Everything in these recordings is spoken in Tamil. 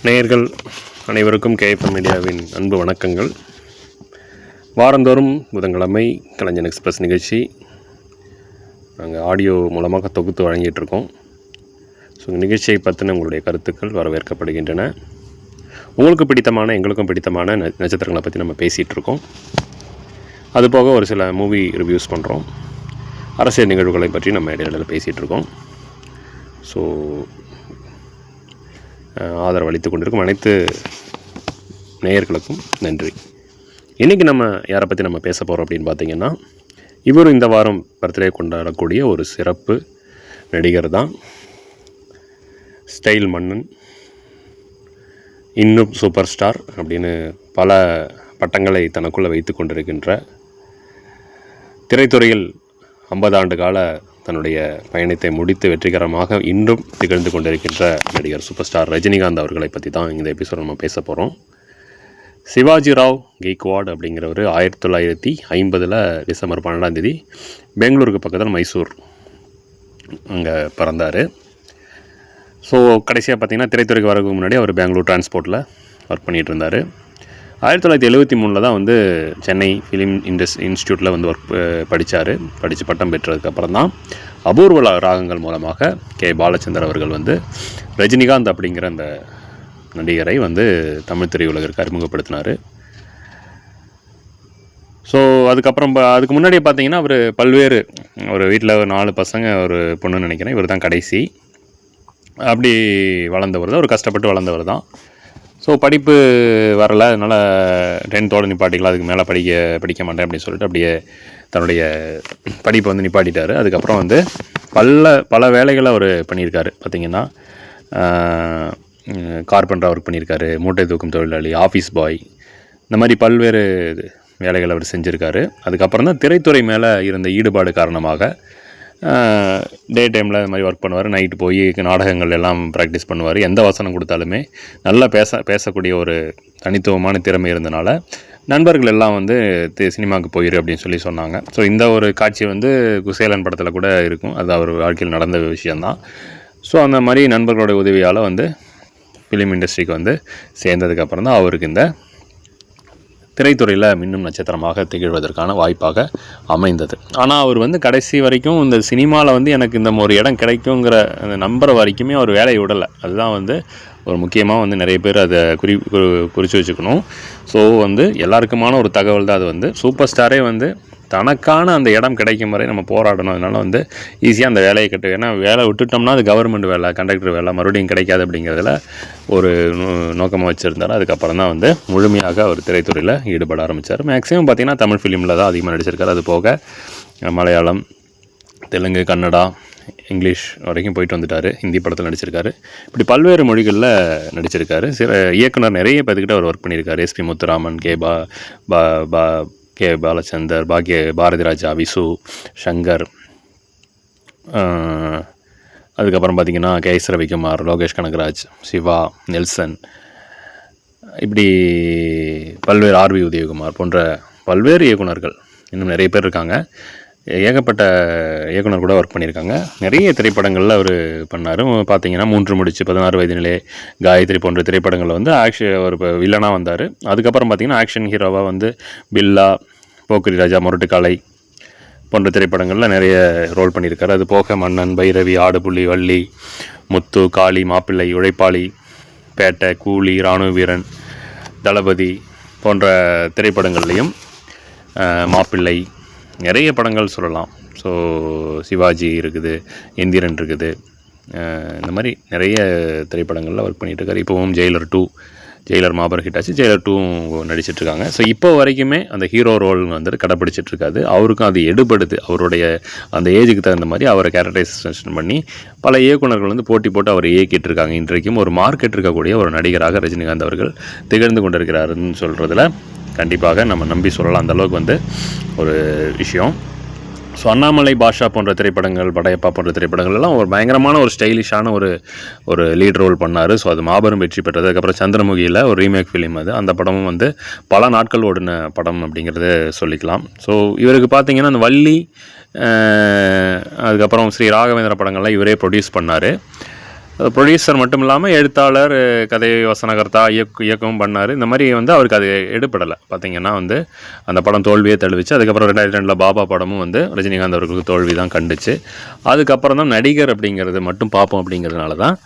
நேயர்கள் அனைவருக்கும் கேஎஃப்எம் மீடியாவின் அன்பு வணக்கங்கள். வாரந்தோறும் புதன்கிழமை கலைஞன் எக்ஸ்பிரஸ் நிகழ்ச்சி நாங்கள் ஆடியோ மூலமாக தொகுத்து வழங்கிட்டுருக்கோம். ஸோ நிகழ்ச்சியை பற்றின உங்களுடைய கருத்துக்கள் வரவேற்கப்படுகின்றன. உங்களுக்கு பிடித்தமான எங்களுக்கும் பிடித்தமான நட்சத்திரங்களை பற்றி நம்ம பேசிகிட்டு இருக்கோம். அதுபோக ஒரு சில மூவி ரிவ்யூஸ் பண்ணுறோம். அரசியல் நிகழ்வுகளை பற்றி நம்ம இடையில பேசிகிட்டு இருக்கோம். ஸோ ஆதரவு அளித்து கொண்டிருக்கும் அனைத்து நேயர்களுக்கும் நன்றி. இன்றைக்கி நம்ம யாரை பற்றி நம்ம பேச போகிறோம் அப்படின்னு பார்த்திங்கன்னா, இவரும் இந்த வாரம் பர்த்டே கொண்டாடக்கூடிய ஒரு சிறப்பு நடிகர் தான். ஸ்டைல் மன்னன், இன்னும் சூப்பர் ஸ்டார் அப்படின்னு பல பட்டங்களை தனக்குள்ளே வைத்து கொண்டிருக்கின்ற, திரைத்துறையில் 50 ஆண்டு கால தன்னுடைய பயணத்தை முடித்து வெற்றிகரமாக இன்றும் திகழ்ந்து கொண்டிருக்கின்ற நடிகர் சூப்பர் ஸ்டார் ரஜினிகாந்த் அவர்களை பற்றி தான் இந்த எபிசோட் நம்ம பேச போகிறோம். சிவாஜி ராவ் கெய்க்வாட் அப்படிங்கிறவர் 1950 டிசம்பர் 12 பெங்களூருக்கு பக்கத்தில் மைசூர் அங்கே பிறந்தார். ஸோ கடைசியாக பார்த்திங்கன்னா திரைத்துறைக்கு வரதுக்கு முன்னாடி அவர் பெங்களூர் டிரான்ஸ்போர்ட்டில் ஒர்க் பண்ணிகிட்டு இருந்தார். 1973 தான் வந்து சென்னை ஃபிலிம் இன்ஸ்டியூட்டில் வந்து படித்து பட்டம் பெற்றதுக்கப்புறம் தான் அபூர்வ ராகங்கள் மூலமாக கே பாலச்சந்தர் அவர்கள் வந்து ரஜினிகாந்த் அப்படிங்கிற அந்த நடிகரை வந்து தமிழ் திரையுலகிற்கு அறிமுகப்படுத்தினார். ஸோ அதுக்கு முன்னாடி பார்த்திங்கன்னா அவர் பல்வேறு ஒரு வீட்டில் ஒரு 4 பசங்க ஒரு பொண்ணுன்னு நினைக்கிறேன். இவர் தான் கடைசி. அப்படி வளர்ந்தவர் தான், ஒரு கஷ்டப்பட்டு வளர்ந்தவர் தான். ஸோ படிப்பு வரலை, அதனால் 10th நிப்பாட்டிக்கலாம், அதுக்கு மேலே படிக்க மாட்டேன் அப்படின்னு சொல்லிட்டு அப்படியே தன்னுடைய படிப்பை வந்து நிப்பாட்டிட்டார். அதுக்கப்புறம் வந்து பல வேலைகளை அவர் பண்ணியிருக்காரு. பார்த்திங்கன்னா கார்பெண்டர் ஒர்க் பண்ணியிருக்காரு, மூட்டை தூக்கும் தொழிலாளி, ஆஃபீஸ் பாய், இந்த மாதிரி பல்வேறு வேலைகள் அவர் செஞ்சுருக்காரு. அதுக்கப்புறம் தான் திரைத்துறை மேலே இருந்த ஈடுபாடு காரணமாக டே டைமில் இது மாதிரி ஒர்க் பண்ணுவார். நைட்டு போய் நாடகங்கள் எல்லாம் ப்ராக்டிஸ் பண்ணுவார். எந்த வசனம் கொடுத்தாலுமே நல்லா பேசக்கூடிய ஒரு தனித்துவமான திறமை இருந்தனால நண்பர்கள் எல்லாம் வந்து சினிமாவுக்கு போயிரு அப்படின்னு சொல்லி சொன்னாங்க. ஸோ இந்த ஒரு காட்சி வந்து குசேலன் படத்தில் கூட இருக்கும். அது அவர் வாழ்க்கையில் நடந்த விஷயந்தான். ஸோ அந்த மாதிரி நண்பர்களோட உதவியால் வந்து ஃபிலிம் இண்டஸ்ட்ரிக்கு வந்து சேர்ந்ததுக்கப்புறம் தான் அவருக்கு இந்த திரைத்துறையில் மின்னும் நட்சத்திரமாக திகழ்வதற்கான வாய்ப்பாக அமைந்தது. ஆனால் அவர் வந்து கடைசி வரைக்கும் இந்த சினிமாவில் வந்து எனக்கு இந்த ஒரு இடம் கிடைக்குங்கிற அந்த நம்புற வரைக்குமே அவர் வேலையை விடலை. அதுதான் வந்து ஒரு முக்கியமாக வந்து நிறைய பேர் அதை குறித்து வச்சுக்கணும். ஸோ வந்து எல்லாருக்குமான ஒரு தகவல் தான் அது. வந்து சூப்பர் ஸ்டாரே வந்து தனக்கான அந்த இடம் கிடைக்கும் வரை நம்ம போராடணும். அதனால் வந்து ஈஸியாக அந்த வேலையை ஏன்னா வேலை விட்டுட்டோம்னா அது கவர்மெண்ட் வேலை, கண்டக்டர் வேலை மறுபடியும் கிடைக்காது அப்படிங்கிறதுல ஒரு நோக்கமாக வச்சுருந்தார். அதுக்கப்புறம் தான் வந்து முழுமையாக அவர் திரைத்துறையில் ஈடுபட ஆரம்பித்தார். மேக்ஸிமம் பார்த்திங்கன்னா தமிழ் ஃபிலிமில் தான் அதிகமாக நடிச்சிருக்காரு. அது போக மலையாளம், தெலுங்கு, கன்னடா, இங்கிலீஷ் வரைக்கும் போயிட்டு வந்துட்டார். ஹிந்தி படத்தில் நடிச்சிருக்காரு. இப்படி பல்வேறு மொழிகளில் நடிச்சிருக்காரு. சில இயக்குனர் நிறைய பேர்த்துக்கிட்ட அவர் ஒர்க் பண்ணியிருக்காரு. எஸ்பி முத்துராமன், கே பாலச்சந்தர், பாரதி ராஜா, விசு, சங்கர், அதுக்கப்புறம் பார்த்திங்கன்னா கே.எஸ். ரவிக்குமார், லோகேஷ் கனகராஜ், சிவா, நெல்சன், இப்படி பல்வேறு ஆர்வி உதயகுமார் போன்ற பல்வேறு இயக்குனர்கள் இன்னும் நிறைய பேர் இருக்காங்க. ஏகப்பட்ட இயக்குனர் கூட ஒர்க் பண்ணியிருக்காங்க. நிறைய திரைப்படங்களில் அவர் பண்ணார். பார்த்திங்கன்னா 3 முடிச்சு, 16 வயதினிலே, காயத்ரி போன்ற திரைப்படங்களில் வந்து ஒரு வில்லனாக வந்தார். அதுக்கப்புறம் பார்த்திங்கன்னா ஆக்ஷன் ஹீரோவாக வந்து பில்லா, போக்கிரி ராஜா, முரட்டுக்காலை போன்ற திரைப்படங்களில் நிறைய ரோல் பண்ணியிருக்காரு. அது போக மன்னன், பைரவி, ஆடுபுலி, வள்ளி, முத்து, காளி, மாப்பிள்ளை, உழைப்பாளி, பேட்டை, கூலி, இராணுவ வீரன், தளபதி போன்ற திரைப்படங்கள்லேயும் மாப்பிள்ளை நிறைய படங்கள் சொல்லலாம். ஸோ சிவாஜி இருக்குது, எந்திரன் இருக்குது, இந்த மாதிரி நிறைய திரைப்படங்களில் ஒர்க் பண்ணிகிட்டு இருக்காரு. இப்போவும் ஜெயிலர் மாபெரும் ஹிட் ஆச்சு. ஜெயிலர் 2 நடிச்சிட்ருக்காங்க. ஸோ இப்போ வரைக்குமே அந்த ஹீரோ ரோல் வந்துட்டு கடைப்பிடிச்சிட்ருக்காது. அவருக்கும் அது எடுபடுது. அவருடைய அந்த ஏஜுக்கு தகுந்த மாதிரி அவரை கேரக்டரைசேஷன் பண்ணி பல இயக்குநர்கள் வந்து போட்டி போட்டு அவர் இயக்கிட்டு இருக்காங்க. இன்றைக்கும் ஒரு மார்க்கெட் இருக்கக்கூடிய ஒரு நடிகராக ரஜினிகாந்த் அவர்கள் திகழ்ந்து கொண்டிருக்கிறாருன்னு சொல்கிறதுல கண்டிப்பாக நம்ம நம்பி சொல்லலாம். அந்தளவுக்கு வந்து ஒரு விஷயம். ஸோ அண்ணாமலை, பாஷா போன்ற திரைப்படங்கள், படையப்பா போன்ற திரைப்படங்கள் எல்லாம் ஒரு பயங்கரமான ஒரு ஸ்டைலிஷான ஒரு லீட் ரோல் பண்ணார். ஸோ அது மாபெரும் வெற்றி பெற்றது. அதுக்கப்புறம் சந்திரமுகியில் ஒரு ரீமேக் ஃபிலிம் அது. அந்த படமும் வந்து பல நாட்கள் ஓடின படம் அப்படிங்கிறத சொல்லிக்கலாம். ஸோ இவருக்கு பார்த்திங்கன்னா அந்த வள்ளி, அதுக்கப்புறம் ஸ்ரீ ராகவேந்திர படங்கள்லாம் இவரே ப்ரொடியூஸ் பண்ணார். ப்ரொடியூசர் மட்டும் இல்லாமல் எழுத்தாளர், கதை வசனகர்த்தா, இயக்கமும் பண்ணார். இந்த மாதிரி வந்து அவருக்கு அது எடுபடலை. பார்த்திங்கன்னா வந்து அந்த படம் தோல்வியே தழுவிச்சு. அதுக்கப்புறம் 2002 பாபா படமும் வந்து ரஜினிகாந்த் அவர்களுக்கு தோல்வி தான் கண்டுச்சு. அதுக்கப்புறம் தான் நடிகர் அப்படிங்கிறது மட்டும் பார்ப்போம் அப்படிங்கிறதுனால தான்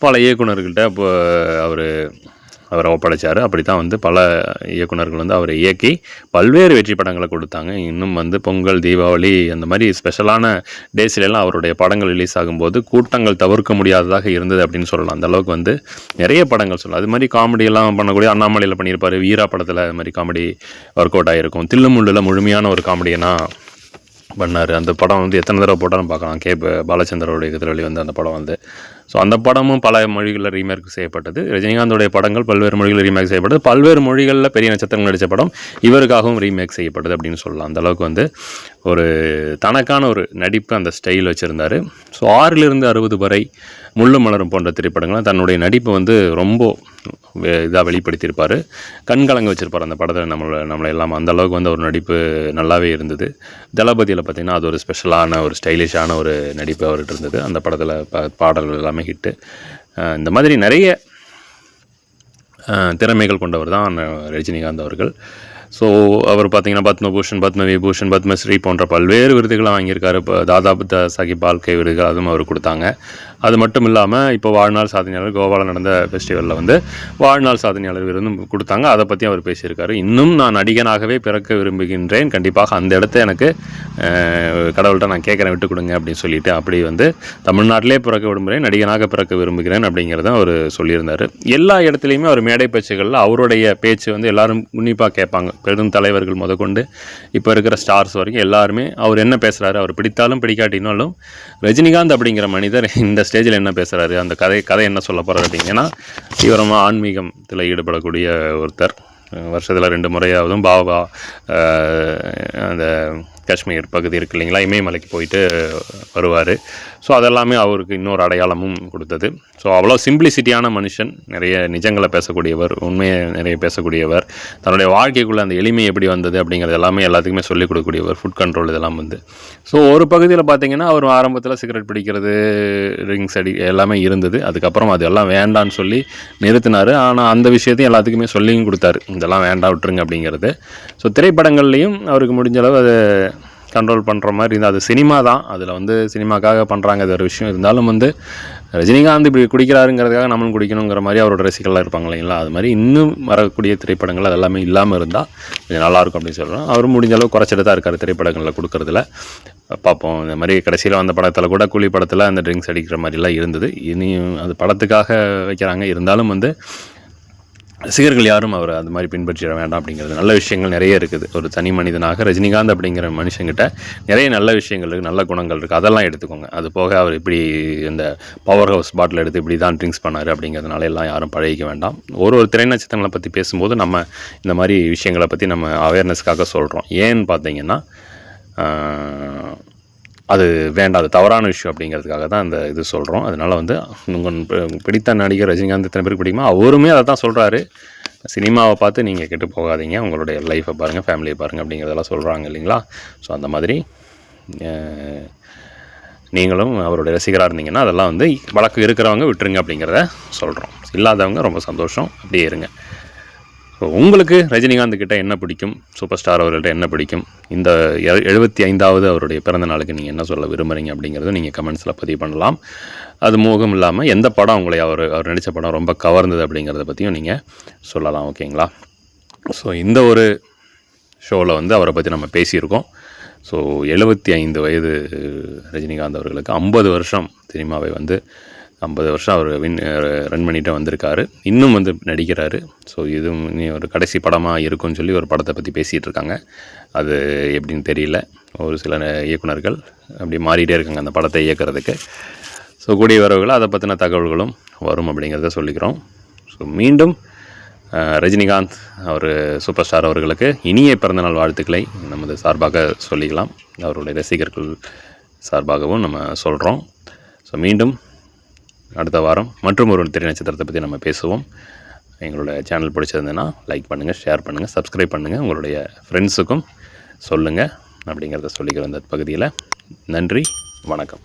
பல இயக்குநர்கள்ட்ட இப்போ அவரை ஒப்படைச்சார். அப்படி தான் வந்து பல இயக்குநர்கள் வந்து அவரை இயக்கி பல்வேறு வெற்றி படங்களை கொடுத்தாங்க. இன்னும் வந்து பொங்கல், தீபாவளி அந்த மாதிரி ஸ்பெஷலான டேஸ்லெல்லாம் அவருடைய படங்கள் ரிலீஸ் ஆகும்போது கூட்டங்கள் தவிர்க்க முடியாததாக இருந்தது அப்படின்னு சொல்லலாம். அந்தளவுக்கு வந்து நிறைய படங்கள் சொல்லலாம். அது மாதிரி காமெடியெல்லாம் பண்ணக்கூடிய அண்ணாமலையில் பண்ணியிருப்பார். வீரா படத்தில் அது மாதிரி காமெடி ஒர்க் அவுட் ஆகிருக்கும். தில்லுமுள்ளில் முழுமையான ஒரு காமெடியனா பண்ணார். அந்த படம் வந்து எத்தனை தடவை போட்டாலும் பார்க்கலாம். பாலச்சந்தரோடைய இதில் வெளிவந்த அந்த படம் வந்து ஸோ அந்த படமும் பல மொழிகளில் ரீமேக் செய்யப்பட்டது. ரஜினிகாந்தோடைய படங்கள் பல்வேறு மொழிகளில் ரீமேக் செய்யப்பட்டது. பல்வேறு மொழிகளில் பெரிய நட்சத்திரங்கள் நடித்த படம் இவருக்காகவும் ரீமேக் செய்யப்பட்டது அப்படின்னு சொல்லலாம். அந்தளவுக்கு வந்து ஒரு தனக்கான ஒரு நடிப்பு அந்த ஸ்டைல் வச்சுருந்தார். ஸோ 6லிருந்து 60 வரை முள்ளும் மலரும் போன்ற திரைப்படங்கள்லாம் தன்னுடைய நடிப்பை வந்து ரொம்ப இதாக வெளிப்படுத்தியிருப்பார். கண்கலங்க வச்சுருப்பார் அந்த படத்தில் நம்மளை எல்லாம். அந்தளவுக்கு வந்து ஒரு நடிப்பு நல்லாவே இருந்தது. தளபதியில் பார்த்திங்கன்னா அது ஒரு ஸ்பெஷலான ஒரு ஸ்டைலிஷான ஒரு நடிப்பு அவர்கிட்ட இருந்தது. அந்த படத்தில் பாடல்கள் எல்லாமே ஹிட்டு. இந்த மாதிரி நிறைய திறமைகள் கொண்டவர் தான் ரஜினிகாந்த் அவர்கள். ஸோ அவர் பார்த்திங்கன்னா பத்மபூஷன், பத்மவிபூஷன், பத்மஸ்ரீ போன்ற பல்வேறு விருதுகளை வாங்கியிருக்காரு. இப்போ தாதா சாஹிப் பால்கே விருதுகள் அதுவும் அவர் கொடுத்தாங்க. அது மட்டும் இல்லாமல் இப்போ வாழ்நாள் சாதனையாளர் கோவாவில் நடந்த ஃபெஸ்டிவலில் வந்து வாழ்நாள் சாதனையாளர் விருதும் கொடுத்தாங்க. அதை பற்றி அவர் பேசியிருக்காரு. இன்னும் நான் நடிகனாகவே பிறக்க விரும்புகின்றேன், கண்டிப்பாக அந்த இடத்த எனக்கு கடவுள்கிட்ட நான் கேட்குறேன், விட்டு கொடுங்க அப்படின்னு சொல்லிட்டு அப்படி வந்து தமிழ்நாட்டிலே பிறக்க விரும்புகிறேன், நடிகனாக பிறக்க விரும்புகிறேன் அப்படிங்கிறத அவர் சொல்லியிருந்தார். எல்லா இடத்துலையுமே அவர் மேடை பேச்சுகளில் அவருடைய பேச்சு வந்து எல்லோரும் உன்னிப்பாக கேட்பாங்க. பெரும் தலைவர்கள் முதற்கொண்டு இப்போ இருக்கிற ஸ்டார்ஸ் வரைக்கும் எல்லாருமே அவர் என்ன பேசுகிறாரு, அவர் பிடித்தாலும் பிடிக்காட்டினாலும் ரஜினிகாந்த் அப்படிங்கிற மனிதர் இந்த ஸ்டேஜில் என்ன பேசுகிறாரு, அந்த கதை என்ன சொல்ல போகிறார் அப்படிங்கன்னா தீவிரமாக ஆன்மீகத்தில் ஈடுபடக்கூடிய ஒருத்தர். வருஷத்தில் 2 முறையாவதும் பாபா அந்த காஷ்மீர் பகுதி இருக்குது இல்லைங்களா, இமயமலைக்கு போயிட்டு வருவார். ஸோ அதெல்லாமே அவருக்கு இன்னொரு அடையாளமும் கொடுத்தது. ஸோ அவ்வளோ சிம்பிளிசிட்டியான மனுஷன், நிறைய நிஜங்களை பேசக்கூடியவர், உண்மையை நிறைய பேசக்கூடியவர், தன்னுடைய வாழ்க்கைக்குள்ளே அந்த எளிமை எப்படி வந்தது அப்படிங்கிறது எல்லாமே எல்லாத்துக்குமே சொல்லிக் கொடுக்கக்கூடியவர். ஃபுட் கண்ட்ரோல் இதெல்லாம் வந்து ஸோ ஒரு பகுதியில் பார்த்திங்கன்னா அவர் ஆரம்பத்தில் சிகரெட் பிடிக்கிறது, ட்ரிங்க்ஸ் எல்லாமே இருந்தது. அதுக்கப்புறம் அது எல்லாம் வேண்டான்னு சொல்லி நிறுத்தினார். ஆனால் அந்த விஷயத்தையும் எல்லாத்துக்குமே சொல்லியும் கொடுத்தாரு, இதெல்லாம் வேண்டாம் விட்டுருங்க அப்படிங்கிறது. ஸோ திரைப்படங்கள்லேயும் அவருக்கு முடிஞ்சளவு அதை கண்ட்ரோல் பண்ணுற மாதிரி இருந்தால் அது சினிமா தான். அதில் வந்து சினிமாக்காக பண்ணுறாங்க, அது ஒரு விஷயம். இருந்தாலும் வந்து ரஜினிகாந்த் இப்படி குடிக்கிறாருங்கிறதுக்காக நம்மளும் குடிக்கணுங்கிற மாதிரி அவரோட ரசிகர்களாக இருப்பாங்க இல்லைங்களா, அது மாதிரி இன்னும் வரக்கூடிய திரைப்படங்கள் அது எல்லாமே இல்லாமல் இருந்தால் கொஞ்சம் நல்லாயிருக்கும் அப்படின்னு சொல்கிறோம். அவர் முடிஞ்ச அளவு குறைச்சிட்டு தான் இருக்கார் திரைப்படங்களில் கொடுக்குறதுல. பார்ப்போம். இந்த மாதிரி கடைசியில் வந்த படத்தில் கூட கூலி படத்தில் அந்த ட்ரிங்க்ஸ் அடிக்கிற மாதிரிலாம் இருந்தது. இனியும் அது படத்துக்காக வைக்கிறாங்க. இருந்தாலும் வந்து ரசிகர்கள் யாரும் அவர் அது மாதிரி பின்பற்றிட வேண்டாம் அப்படிங்கிறது. நல்ல விஷயங்கள் நிறைய இருக்குது. ஒரு தனி மனிதனாக ரஜினிகாந்த் அப்படிங்கிற மனுஷங்கிட்ட நிறைய நல்ல விஷயங்கள் இருக்குது, நல்ல குணங்கள் இருக்குது. அதெல்லாம் எடுத்துக்கோங்க. அது போக அவர் இப்படி இந்த பவர் ஹவுஸ் பாட்டில் எடுத்து இப்படி தான் ட்ரிங்க்ஸ் பண்ணார் அப்படிங்கிறதுனால எல்லாம் யாரும் பழகிக்க வேண்டாம். ஒரு திரை நட்சத்திரங்களை பற்றி பேசும்போது நம்ம இந்த மாதிரி விஷயங்களை பற்றி நம்ம அவேர்னஸ்க்காக சொல்கிறோம். ஏன்னு பார்த்தீங்கன்னா அது வேண்டாம், அது தவறான விஷயம் அப்படிங்கிறதுக்காக தான் அந்த இது சொல்கிறோம். அதனால் வந்து உங்கள் பிடித்த நடிகர் ரஜினிகாந்த் எத்தனை பேருக்கு பிடிக்குமோ அவருமே அதை தான் சொல்கிறாரு. சினிமாவை பார்த்து நீங்கள் கெட்டு போகாதீங்க, உங்களுடைய லைஃப்பை பாருங்கள், ஃபேமிலியை பாருங்கள் அப்படிங்கிறதெல்லாம் சொல்கிறாங்க இல்லைங்களா. ஸோ அந்த மாதிரி நீங்களும் அவருடைய ரசிகராக இருந்தீங்கன்னா அதெல்லாம் வந்து வழக்கு இருக்கிறவங்க விட்டுருங்க அப்படிங்கிறத சொல்கிறோம். இல்லாதவங்க ரொம்ப சந்தோஷம், அப்படியே இருங்க. ஸோ உங்களுக்கு ரஜினிகாந்த் கிட்ட என்ன பிடிக்கும், சூப்பர் ஸ்டார் அவர்கள்ட்ட என்ன பிடிக்கும், இந்த 75வது அவருடைய பிறந்த நாளுக்கு நீங்கள் என்ன சொல்ல விரும்புகிறீங்க அப்படிங்கிறத நீங்கள் கமெண்ட்ஸில் பதிவு பண்ணலாம். அது மோகம் இல்லாமல் எந்த படம் உங்களை அவர் நடித்த படம் ரொம்ப கவர்ந்தது அப்படிங்கிறத பற்றியும் நீங்கள் சொல்லலாம். ஓகேங்களா. ஸோ இந்த ஒரு ஷோவில் வந்து அவரை பற்றி நம்ம பேசியிருக்கோம். ஸோ 75 வயது ரஜினிகாந்த் அவர்களுக்கு 50 வருஷம் சினிமாவை வந்து 50 வருஷம் அவர் ரன் பண்ணிட்டு வந்திருக்காரு. இன்னும் வந்து நடிக்கிறாரு. ஸோ இதுவும் இனி ஒரு கடைசி படமாக இருக்குன்னு சொல்லி ஒரு படத்தை பற்றி பேசிகிட்டு இருக்காங்க. அது எப்படின்னு தெரியல. ஒரு சில இயக்குனர்கள் அப்படி மாறிகிட்டே இருக்காங்க அந்த படத்தை இயக்கிறதுக்கு. ஸோ கூடிய வரவுகள் அதை பற்றின தகவல்களும் வரும் அப்படிங்கிறத சொல்லிக்கிறோம். ஸோ மீண்டும் ரஜினிகாந்த் அவர் சூப்பர் ஸ்டார் அவர்களுக்கு இனிய பிறந்தநாள் வாழ்த்துக்களை நமது சார்பாக சொல்லிக்கலாம். அவருடைய ரசிகர்கள் சார்பாகவும் நம்ம சொல்கிறோம். ஸோ மீண்டும் அடுத்த வாரம் மற்றும் ஒரு திரை நட்சத்திரத்தை பற்றி நம்ம பேசுவோம். எங்களோட சேனல் பிடிச்சிருந்ததுன்னா லைக் பண்ணுங்கள், ஷேர் பண்ணுங்கள், சப்ஸ்கிரைப் பண்ணுங்கள், உங்களுடைய ஃப்ரெண்ட்ஸுக்கும் சொல்லுங்கள் அப்படிங்கிறத சொல்லிக்கிற இந்த பகுதியில். நன்றி, வணக்கம்.